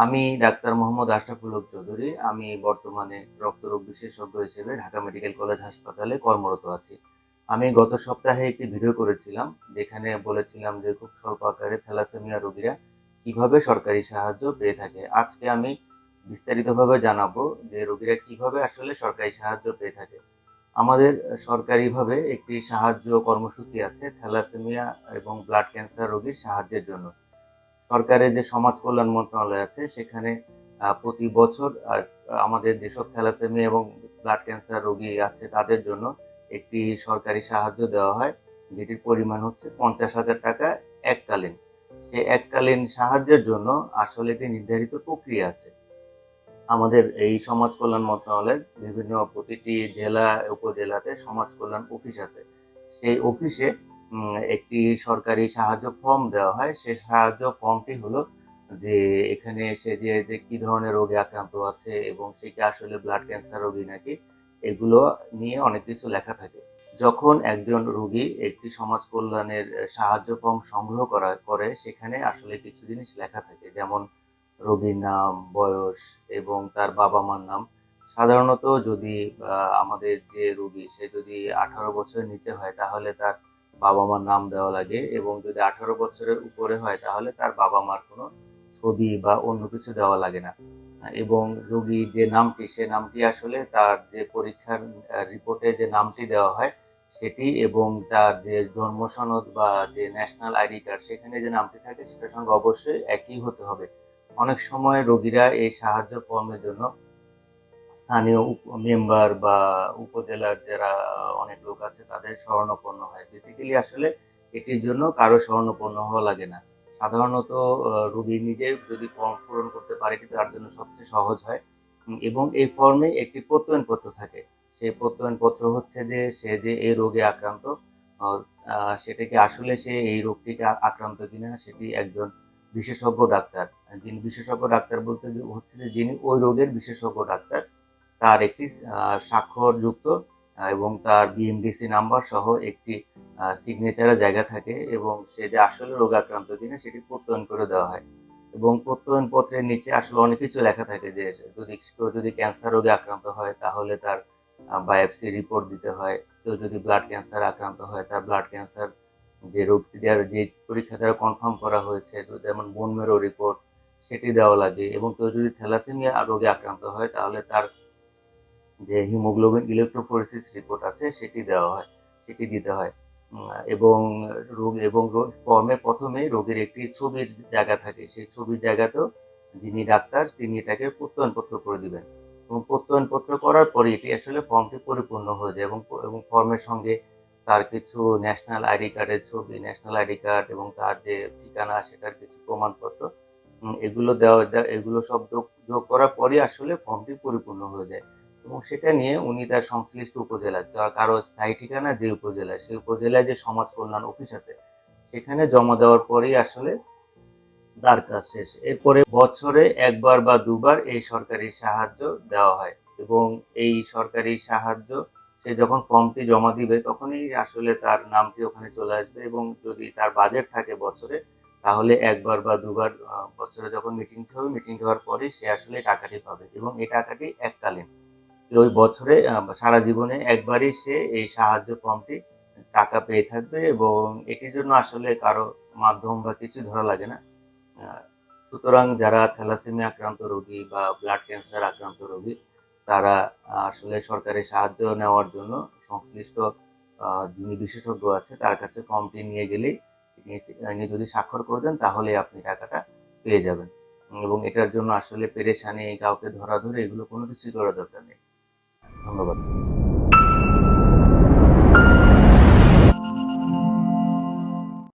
আমি ডাক্তার মোহাম্মদ আশরাফুল হক চৌধুরী। আমি বর্তমানে রক্তরোগ বিশেষজ্ঞ হিসেবে ঢাকা মেডিকেল কলেজ হাসপাতালে কর্মরত আছি। আমি গত সপ্তাহে একটি ভিডিও করেছিলাম, যেখানে বলেছিলাম যে খুব স্বল্প আকারে থ্যালাসেমিয়া রোগীরা কিভাবে সরকারি সাহায্য পেয়ে থাকে। আজকে আমি বিস্তারিতভাবে জানাবো যে রোগীরা কিভাবে আসলে সরকারি সাহায্য পেয়ে থাকে। আমাদের সরকারিভাবে একটি সাহায্য কর্মসূচি আছে থ্যালাসেমিয়া এবং ব্লাড ক্যান্সার রোগীর সাহায্যের জন্য। সরকারের যে সমাজ কল্যাণ মন্ত্রণালয় আছে সেখানে প্রতি বছর আমাদের যেসব থ্যালাসেমিয়া এবং ব্লাড ক্যান্সার রোগী আছে তাদের জন্য একটি সরকারি সাহায্য দেওয়া হয়, যেটির পরিমাণ হচ্ছে 50,000 টাকা এককালীন। সেই এককালীন সাহায্যের জন্য আসলে একটি নির্ধারিত প্রক্রিয়া আছে। আমাদের এই সমাজ কল্যাণ মন্ত্রণালয়ের বিভিন্ন প্রতিটি জেলা উপজেলাতে সমাজ কল্যাণ অফিস আছে। সেই অফিসে একটি সরকারি সাহায্য ফর্ম দেওয়া হয়। সেই সাহায্য ফর্মটি হলো যে এখানে সে যে কি ধরনের রোগে আক্রান্ত আছে এবং সে কি আসলে ব্লাড ক্যান্সার রোগী নাকি, এগুলো নিয়ে অনেক কিছু লেখা থাকে। যখন একজন রোগী একটি সমাজ কল্যাণের সাহায্য ফর্ম সংগ্রহ করে সেখানে আসলে কিছু জিনিস লেখা থাকে, যেমন রোগীর নাম, বয়স এবং তার বাবা মার নাম। সাধারণত যদি আমাদের যে রোগী সে যদি 18 বছরের নিচে হয় তাহলে তার বাবা মার নাম দেওয়া লাগে, এবং যদি 18 বছরের উপরে হয় তাহলে তার বাবা মার কোনো ছবি বা অন্য কিছু দেওয়া লাগে না। এবং রোগী যে নামটি, সে নামটি আসলে তার যে পরীক্ষার রিপোর্টে যে নামটি দেওয়া হয় সেটি, এবং তার যে জন্ম সনদ বা যে ন্যাশনাল আইডি কার্ড সেখানে যে নামটি থাকে সেটার সঙ্গে অবশ্যই একই হতে হবে। অনেক সময় রোগীরা এই সাহায্য ফর্মের জন্য স্থানীয় মেম্বার বা উপজেলার যারা অনেক লোক আছে তাদের শরণাপন্ন হয়। বেসিক্যালি আসলে এটির জন্য কারো শরণাপন্ন হওয়া লাগে না। সাধারণত রোগী নিজে যদি ফর্ম পূরণ করতে পারে এটি তার জন্য সবচেয়ে সহজ হয়। এবং এই ফর্মে একটি প্রত্যয়নপত্র থাকে। সেই প্রত্যয়নপত্র হচ্ছে যে সে যে এই রোগে আক্রান্ত, সেটাকে আসলে সে এই রোগটিকে আক্রান্ত কিনা সেটি একজন বিশেষজ্ঞ ডাক্তার, যিনি বিশেষজ্ঞ ডাক্তার বলতে হচ্ছে যে যিনি ওই রোগের বিশেষজ্ঞ ডাক্তার, তার একটি স্বাক্ষরযুক্ত এবং তার বিএমডিসি নাম্বার সহ একটি সিগনেচারের জায়গা থাকে, এবং সে যে আসলে রোগাক্রান্ত কিনা সেটি প্রত্যয়ন করে দেওয়া হয়। এবং প্রত্যয়নপত্রের নিচে আসলে অনেক কিছু লেখা থাকে যে কেউ যদি ক্যান্সার রোগে আক্রান্ত হয় তাহলে তার বায়োপসি রিপোর্ট দিতে হয়। কেউ যদি ব্লাড ক্যান্সার আক্রান্ত হয় তার ব্লাড ক্যান্সার যে রোগটি দেওয়ার যে পরীক্ষা দ্বারা কনফার্ম করা হয়েছে, যেমন বোন মেরো রিপোর্ট, সেটি দেওয়া লাগে। এবং কেউ যদি থ্যালাসেমিয়া রোগে আক্রান্ত হয় তাহলে তার যে হিমোগ্লোবিন ইলেকট্রোফোরেসিস রিপোর্ট আছে সেটি দেওয়া হয়, সেটি দিতে হয়। এবং ফর্মে প্রথমে রোগীর একটি ছবির জায়গা থাকে, সেই ছবির জায়গাতেও যিনি ডাক্তার তিনি এটাকে প্রত্যয়নপত্র করে দিবেন, এবং প্রত্যয়নপত্র করার পরে এটি আসলে ফর্মটি পরিপূর্ণ হয়ে যায়। এবং ফর্মের সঙ্গে তার কিছু ন্যাশনাল আইডি কার্ডের ছবি, ন্যাশনাল আইডি কার্ড এবং তার যে ঠিকানা সেটার কিছু প্রমাণপত্র, এগুলো সব যোগ করার পরে আসলে ফর্মটি পরিপূর্ণ হয়ে যায়। এবং সেটা নিয়ে উনি তার সংশ্লিষ্ট উপজেলা, কারো স্থায়ী ঠিকানা যে উপজেলায়, সেই উপজেলায় যে সমাজ কল্যাণ অফিস আছে সেখানে জমা দেওয়ার পরেই আসলে তার কাজ শেষ। এরপরে বছরে একবার বা দুবার এই সরকারি সাহায্য দেওয়া হয়, এবং এই সরকারি সাহায্য সে যখন ফর্মটি জমা দিবে তখনই আসলে তার নামটি ওখানে চলে আসবে। এবং যদি তার বাজেট থাকে বছরে তাহলে একবার বা দুবার বছরে যখন মিটিংটি হবে, মিটিং হওয়ার পরে সে আসলে টাকাটি পাবে, এবং এই টাকাটি এককালীন। ওই বছরে সারা জীবনে একবারই সে এই সাহায্য ফর্মটি টাকা পেয়ে থাকবে, এবং এটির জন্য আসলে কারো মাধ্যম বা কিছু ধরা লাগে না। সুতরাং যারা থ্যালাসেমিয়া আক্রান্ত রোগী বা ব্লাড ক্যান্সার আক্রান্ত রোগী তারা আসলে সরকারি সাহায্য নেওয়ার জন্য সংশ্লিষ্ট যিনি বিশেষজ্ঞ আছে তার কাছে ফর্মটি নিয়ে গেলেই তিনি যদি স্বাক্ষর করে দেন তাহলে আপনি টাকাটা পেয়ে যাবেন। এবং এটার জন্য আসলে পেরেশানি, কাউকে ধরাধরি এগুলো কোনো কিছুই করার দরকার নেই। ধন্যবাদ।